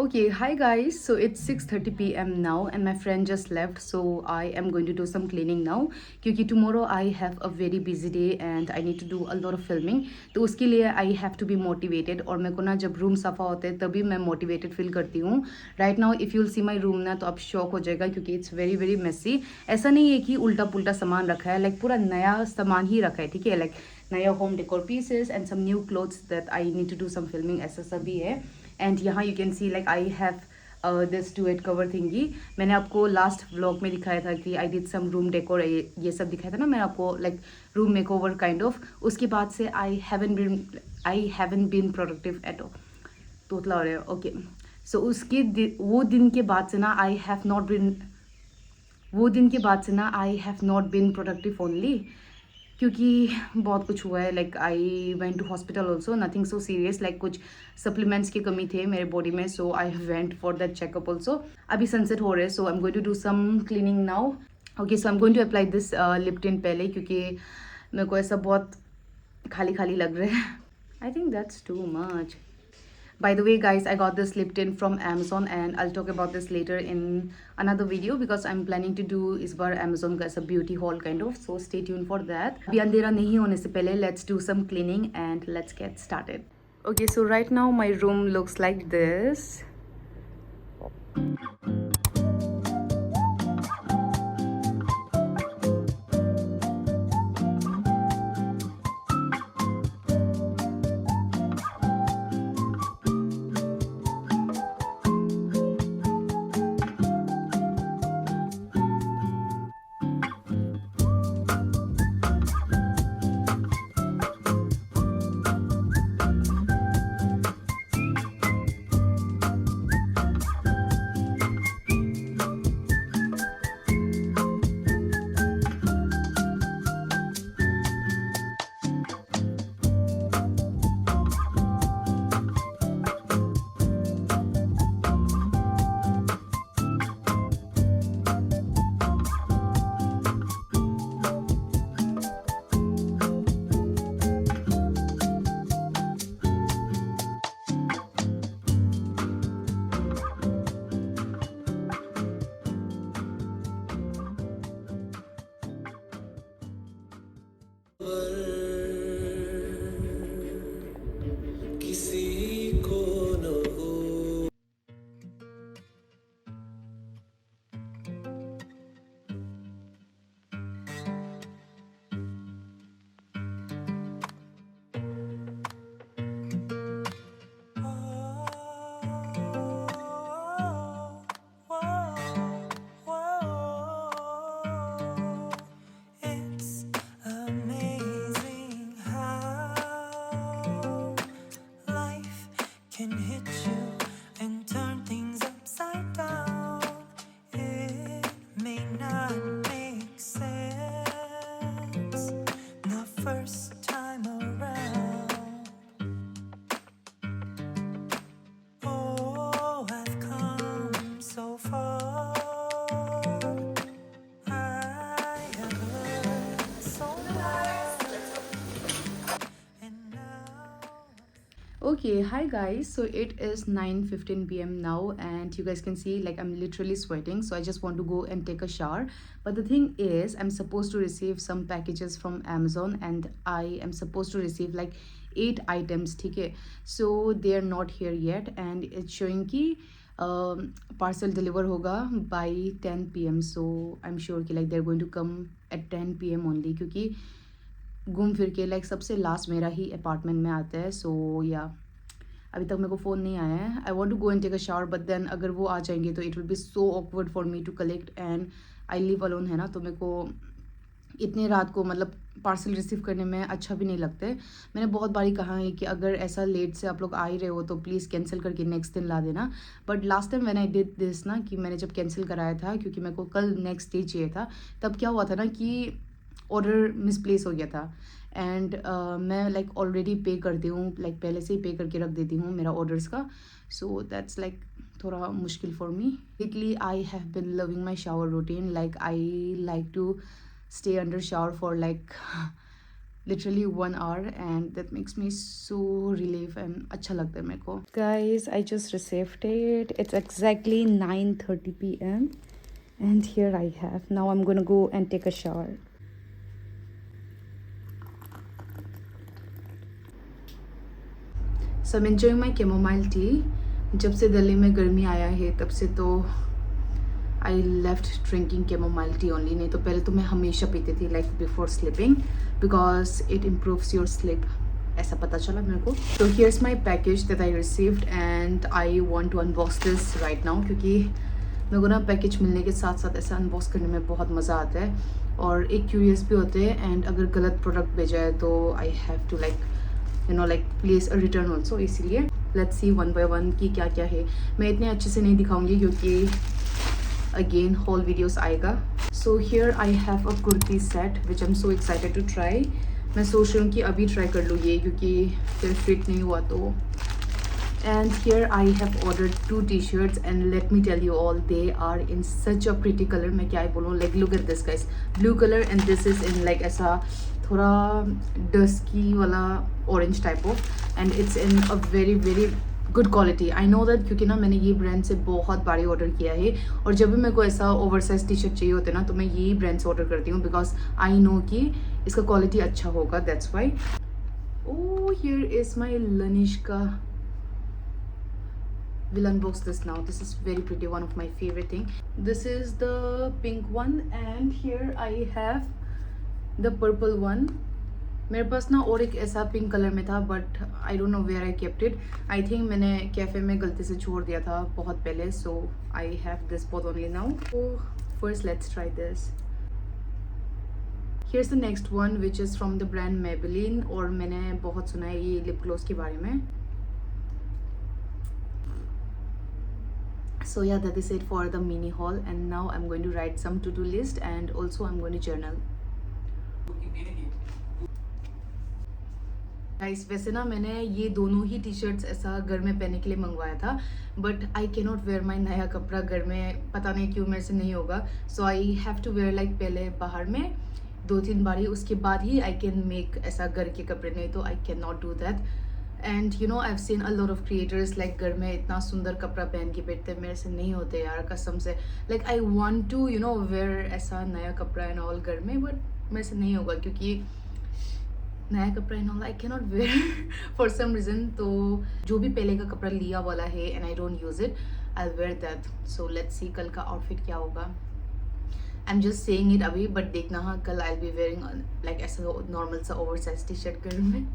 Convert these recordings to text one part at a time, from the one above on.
Okay, hi guys. So it's 6:30 p.m. now and my friend just left. So I am going to do some cleaning now क्योंकि tomorrow I have a very busy day and I need to do a lot of filming. तो उसके लिए I have to be motivated और मेरे को ना जब room सफ़ा होते हैं तभी मैं motivated फील करती हूँ. Right now if you'll see my room ना तो आप शॉक हो जाएगा क्योंकि it's very very messy. ऐसा नहीं है कि उल्टा पुल्टा सामान रखा है, like पूरा नया सामान ही रखा है, ठीक है, like नया home decor pieces and some new clothes that I need to do some filming, ऐसा सभी है. एंड यहाँ you can see like I have this duet cover thingy. मैंने आपको लास्ट व्लॉग में दिखाया था कि I did some room decor, ये सब दिखाया था ना मैंने आपको, like room makeover kind of. उसके बाद से I haven't been productive at all. तोतला हो रहा है. ओके, सो वो दिन के बाद से ना आई हैव नॉट बिन वो दिन के बाद से ना I have not been productive only, क्योंकि बहुत कुछ हुआ है. Like I went to hospital also, nothing so serious, like कुछ सप्लीमेंट्स की कमी थे मेरे बॉडी में, so I went for that checkup also. अभी सनसेट हो रहे हैं, so I am going to do some cleaning now. Okay, so I am going to apply this lip पहले, क्योंकि मेरे को ऐसा बहुत खाली खाली लग रहा है. I think that's too much. By the way, guys, I got this lip tint from Amazon, and I'll talk about this later in another video because I'm planning to do इस बार Amazon का ऐसा beauty haul kind of. So stay tuned for that. अभी अंधेरा नहीं होने से पहले let's do some cleaning and let's get started. Okay, so right now my room looks like this. Okay, hi guys. So it is 9:15 p.m. now and you guys can see like I'm literally sweating. So I just want to go and take a shower. But the thing is, I'm supposed to receive some packages from Amazon and I am supposed to receive like 8 items, okay? So they are not here yet and it's showing ki parcel deliver hoga by 10 p.m. So I'm sure ki like they're going to come at 10 p.m. only, क्योंकि घूम फिर के like सबसे last मेरा ही apartment में आता है. सो या अभी तक मेरे को फ़ोन नहीं आया है. I want to go and take a shower but then अगर वो आ जाएंगे तो it will be so awkward for me to collect and I live alone है ना, तो मेरे को इतने रात को मतलब पार्सल रिसीव करने में अच्छा भी नहीं लगते. मैंने बहुत बारी कहा है कि अगर ऐसा लेट से आप लोग आ ही रहे हो तो प्लीज़ कैंसिल करके नेक्स्ट दिन ला देना. But last time when I did this ना, कि मैंने जब कैंसिल कराया था क्योंकि मेरे को कल नेक्स्ट डे चाहिए था, तब क्या हुआ था ना कि ऑर्डर मिसप्लेस हो गया था. एंड मैं लाइक ऑलरेडी पे करती हूँ, लाइक पहले से ही पे करके रख देती हूँ मेरा ऑर्डर्स का. सो दैट्स लाइक थोड़ा मुश्किल for me. Basically I have been loving my shower routine. Like I like to stay under shower for like literally 1 hour, and that makes me so relief and अच्छा लगता है मेरे को. Guys, I just received it. It's exactly 9:30 p.m. and here I have. Now I'm gonna go and take a shower. So I'm enjoying my chamomile tea. जब से दिल्ली में गर्मी आया है तब से तो I left drinking chamomile tea only. नहीं तो पहले तो मैं हमेशा पीती थी like before sleeping because it improves your sleep. ऐसा पता चला मेरे को. So here's my package that I received and I want to unbox this right now क्योंकि मेरे को ना पैकेज मिलने के साथ साथ ऐसा अनबॉक्स करने में बहुत मज़ा आता है और एक क्यूरियस भी होते हैं एंड अगर गलत प्रोडक्ट भेजा है तो I have to like place a return also. इसीलिए let's see one by one कि क्या क्या है. मैं इतने अच्छे से नहीं दिखाऊंगी क्योंकि अगेन होल वीडियोस आएगा. So here I have a kurti set which I am so excited to try. मैं सोच रही हूँ कि अभी ट्राई कर लूँ ये क्योंकि फिर फिट नहीं हुआ तो. And here I have ordered 2 t-shirts and let me tell you all, they are in such a pretty color. मैं क्या ही बोलूँ, like look at this guys, blue color and this is in like ऐसा थोड़ा dusky वाला orange type of, and it's in a very very good quality. I know that क्योंकि ना मैंने ये ब्रांड से बहुत बारी ऑर्डर किया है और जब भी मेरे को ऐसा ओवरसाइज टी शर्ट चाहिए होते ना तो मैं यही ब्रांड से ऑर्डर करती हूँ बिकॉज आई नो कि इसका क्वालिटी अच्छा होगा. That's why. Oh here is my Lanishka. We'll unbox this now. This is very pretty, one of my favorite thing. This is the pink one and here I have the purple one. मेरे पास ना और एक ऐसा pink colour में था but I don't know where I kept it. I think मैंने café में गलती से छोड़ दिया था बहुत पहले. So I have this both only now. So first let's try this. Here's the next one which is from the brand Maybelline और मैंने बहुत सुना है ये लिप ग्लॉस के बारे में. So yeah, that is it for the mini haul and now I'm going to write some to-do list and also I'm going to journal. Guys, वैसे ना मैंने ये दोनों ही टी शर्ट्स ऐसा घर में पहनने के लिए मंगवाया था but I can not wear my नया कपड़ा घर में. पता नहीं क्यों मेरे से नहीं होगा. So I have to wear like पहले बाहर में 2-3 बारी उसके बाद ही आई कैन मेक ऐसा घर के कपड़े. नहीं तो आई can not do that. And you know I have seen a lot of creators like घर में इतना सुंदर कपड़ा पहन के बैठते. मेरे से नहीं होते यार कसम से. Like I want to you know wear ऐसा नया कपड़ा एंड ऑल घर में बट मेरे से नहीं होगा क्योंकि नया कपड़ा and all I can not wear for some reason. तो जो भी पहले का कपड़ा लिया वाला है and I don't use it I wear that. So let's see कल का आउटफिट क्या होगा. I am just saying it अभी बट देखना हाँ कल आई बी वेयरिंग लाइक ऐसा नॉर्मल सा ओवर साइज टी शर्ट घर में.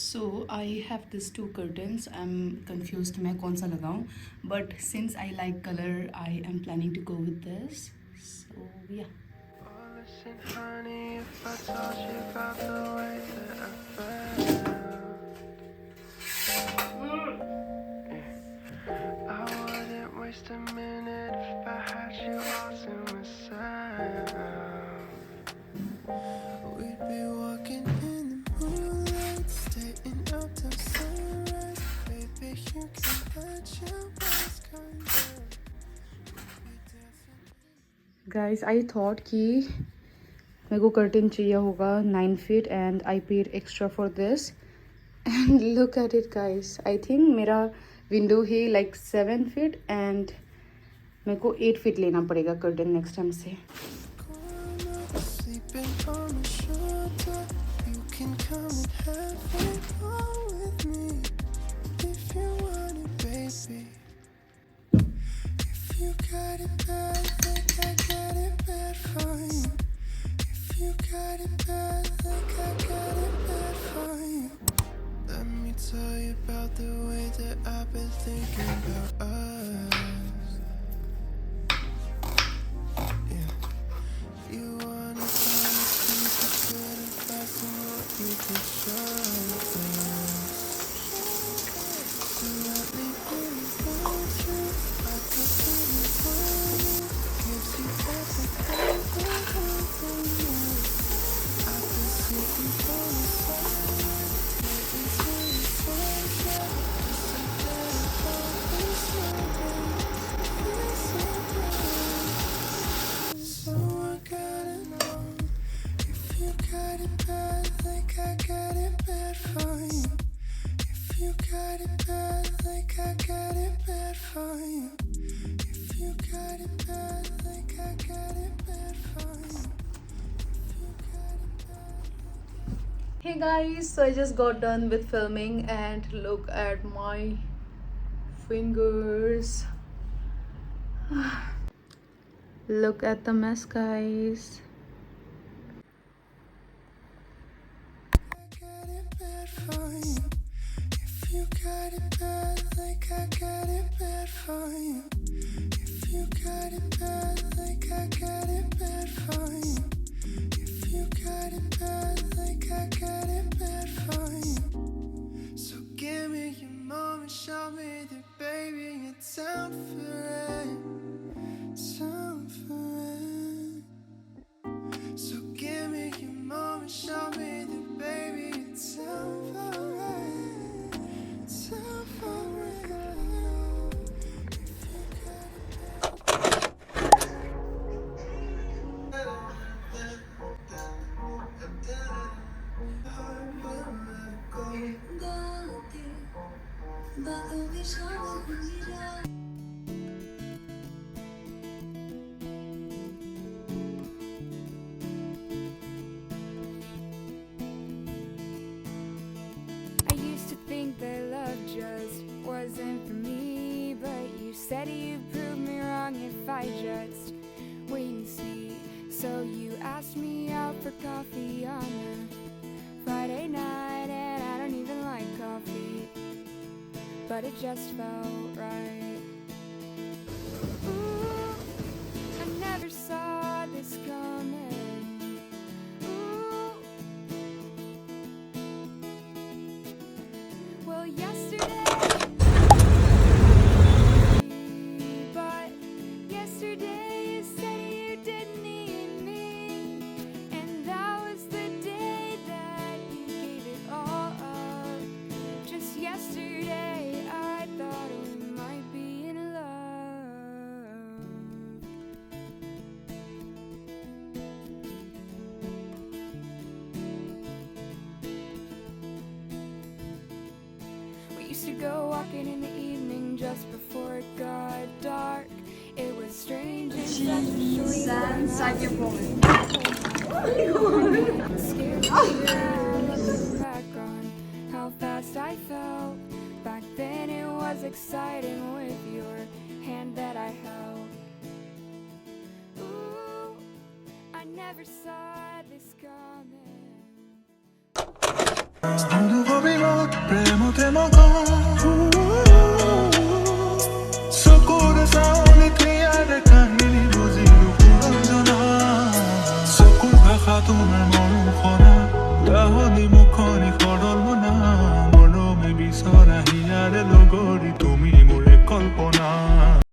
So I have these 2 curtains. I'm confused मैं कौन सा लगाऊं but since I like color I am planning to go with this. So yeah. Listen, honey, if I told you about the way that I felt, I wouldn't waste a minute if I had you all to myself. We'd be walking in the moonlight, staying up till sunrise. Baby, you can let your eyes come down. Guys, I thought कि मेरे को curtain चाहिए होगा 9 feet and I paid extra for this and look at it guys. I think मेरा window है like 7 feet and मेरे को 8 feet लेना पड़ेगा कर्टन नेक्स्ट टाइम से. Sleeping on my shoulder, you can come and have it all with me if you want it, baby. If you got it bad, like I got it bad for you. If you got it bad, like I got it bad for you. tell you about the way that I've been thinking about us. Yeah. You wanna tell me secret advice on what you can trust us. So let me be about you. I can feel you burning. Gives you everything that you need. I've been seeking for the sun. Waiting till you find out. Just forget about this moment. This moment. So I gotta know if you got it bad, like I got it bad for you. If you got it bad, like I got it bad for you. If you got it bad, like I got it bad for you. If you got it bad. Hey guys, so I just got done with filming and look at my fingers. Look at the mess, guys. I got it bad for you. If you got it bad, like I got it bad for you. If you got it bad, like I got it bad for you. If you got it bad, like I got it bad for you. So give me your mom and show me that baby it's time for it. Time for it. So give me your mom and show me that baby it's time for it. Time for it. If you got it I used to think that love just wasn't for me, but you said you'd prove me wrong if I just wait and see. So you asked me out for coffee on a Friday night, and I don't even like coffee, but it just felt right. Ooh, I never saw this coming. Ooh. Well, yesterday, but yesterday you said you didn't need me, and that was the day that you gave it all up. Just yesterday, I thought we might be in love. We used to go walking in the evening just before it got dark. It was strange and such a short time. Scared to look back on how fast I felt. Back then it was exciting with your hand that I held. Ooh, I never saw this coming. প্রেম চকুৰে চাউলি ক্লিয়াৰে কাহিনী বুজিলো প্ৰয়োজনা চকুৰ ভাষা তোমাৰ মৰম শুনা